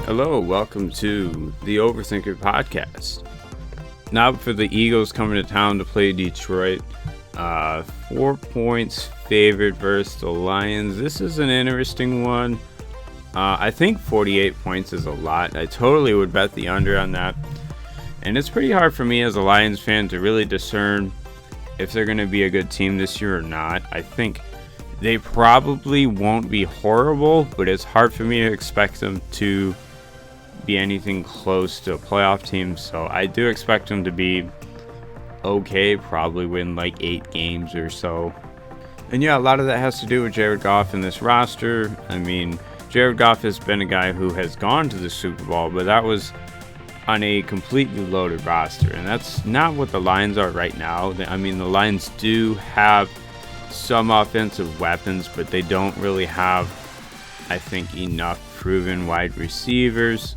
Hello, welcome to the Overthinker podcast. Now for the Eagles coming to town to play Detroit. 4 points favored versus the Lions. This is an interesting one. I think 48 points is a lot. I totally would bet the under on that. And it's pretty hard for me as a Lions fan to really discern if they're going to be a good team this year or not. I think they probably won't be horrible, but it's hard for me to expect them to be anything close to a playoff team. So I do expect them to be okay, probably win like 8 games or so. And yeah, a lot of that has to do with Jared Goff and this roster. I mean, Jared Goff has been a guy who has gone to the Super Bowl, but that was on a completely loaded roster, and that's not what the Lions are right now. I mean, the Lions do have some offensive weapons, but they don't really have, I think, enough proven wide receivers.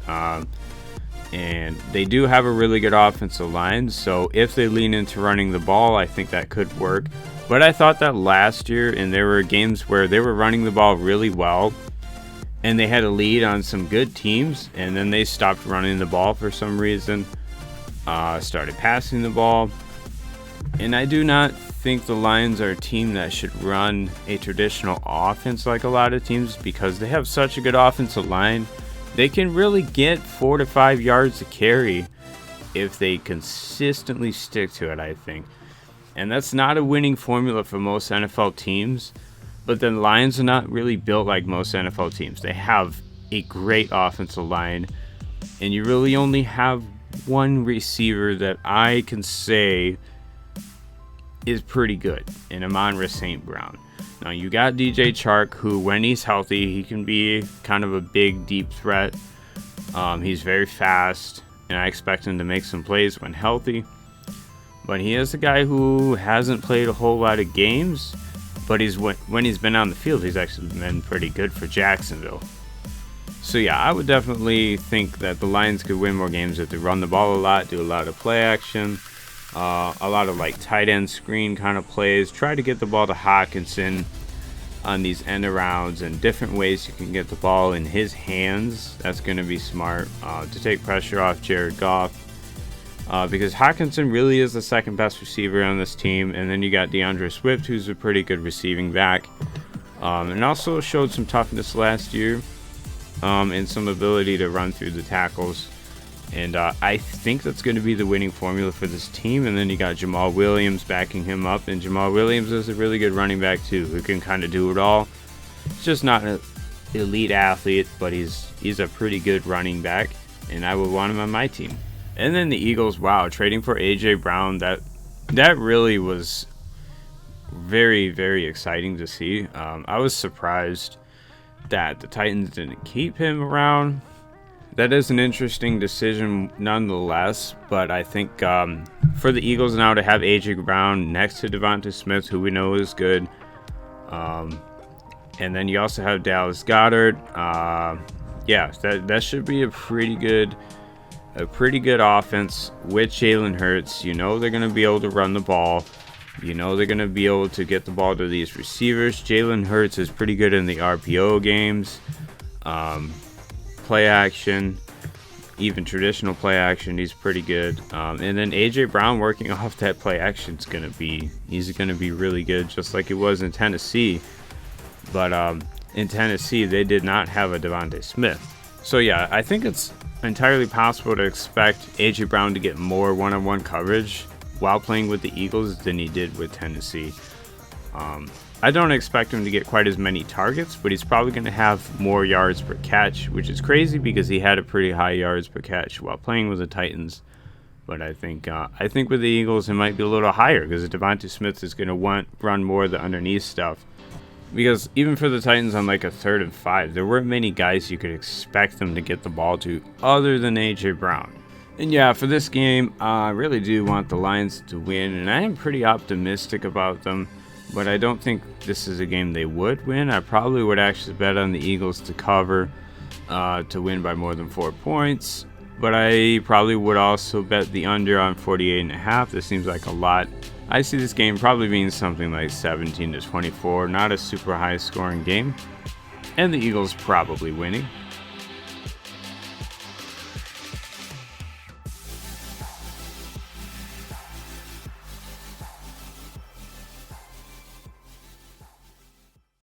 And they do have a really good offensive line, so if they lean into running the ball, I think that could work. But I thought that last year, and there were games where they were running the ball really well, and they had a lead on some good teams, and then they stopped running the ball for some reason, started passing the ball. And I do not think the Lions are a team that should run a traditional offense like a lot of teams, because they have such a good offensive line. They can really get 4 to 5 yards to carry if they consistently stick to it, I think. And that's not a winning formula for most NFL teams. But the Lions are not really built like most NFL teams. They have a great offensive line, and you really only have one receiver that I can say is pretty good, in Amon-Ra St. Brown. Now, you got DJ Chark, who, when he's healthy, he can be kind of a big, deep threat. He's very fast, and I expect him to make some plays when healthy. But he is a guy who hasn't played a whole lot of games. But when he's been on the field, he's actually been pretty good for Jacksonville. So yeah, I would definitely think that the Lions could win more games if they run the ball a lot, do a lot of play action, a lot of like tight end screen kind of plays, try to get the ball to Hockenson on these end arounds, and different ways you can get the ball in his hands. That's going to be smart to take pressure off Jared Goff. Because Hockenson really is the second best receiver on this team, and then you got DeAndre Swift, who's a pretty good receiving back, and also showed some toughness last year, and some ability to run through the tackles. And I think that's going to be the winning formula for this team. And then you got Jamal Williams backing him up, and Jamal Williams is a really good running back too, who can kind of do it all. He's just not an elite athlete, but he's a pretty good running back, and I would want him on my team. And then the Eagles, wow, trading for A.J. Brown, that really was very, very exciting to see. I was surprised that the Titans didn't keep him around. That is an interesting decision nonetheless, but I think for the Eagles now to have A.J. Brown next to Devonta Smith, who we know is good, and then you also have Dallas Goedert, that should be a pretty good offense with Jalen Hurts. You know they're going to be able to run the ball. You know they're going to be able to get the ball to these receivers. Jalen Hurts is pretty good in the RPO games, play action, even traditional play action. He's pretty good. And then A.J. Brown working off that play action he's going to be really good, just like it was in Tennessee. But in Tennessee, they did not have a Devonta Smith. So yeah, I think it's entirely possible to expect A.J. Brown to get more one-on-one coverage while playing with the Eagles than he did with Tennessee. I don't expect him to get quite as many targets, but he's probably going to have more yards per catch, which is crazy because he had a pretty high yards per catch while playing with the Titans. But I think with the Eagles, it might be a little higher because Devonta Smith is going to run more of the underneath stuff. Because even for the Titans on like a 3rd and 5, there weren't many guys you could expect them to get the ball to other than A.J. Brown. And yeah, for this game, I really do want the Lions to win, and I am pretty optimistic about them. But I don't think this is a game they would win. I probably would actually bet on the Eagles to cover, to win by more than 4 points. But I probably would also bet the under on 48.5. This seems like a lot I see this game probably being something like 17-24, not a super high scoring game, and the Eagles probably winning.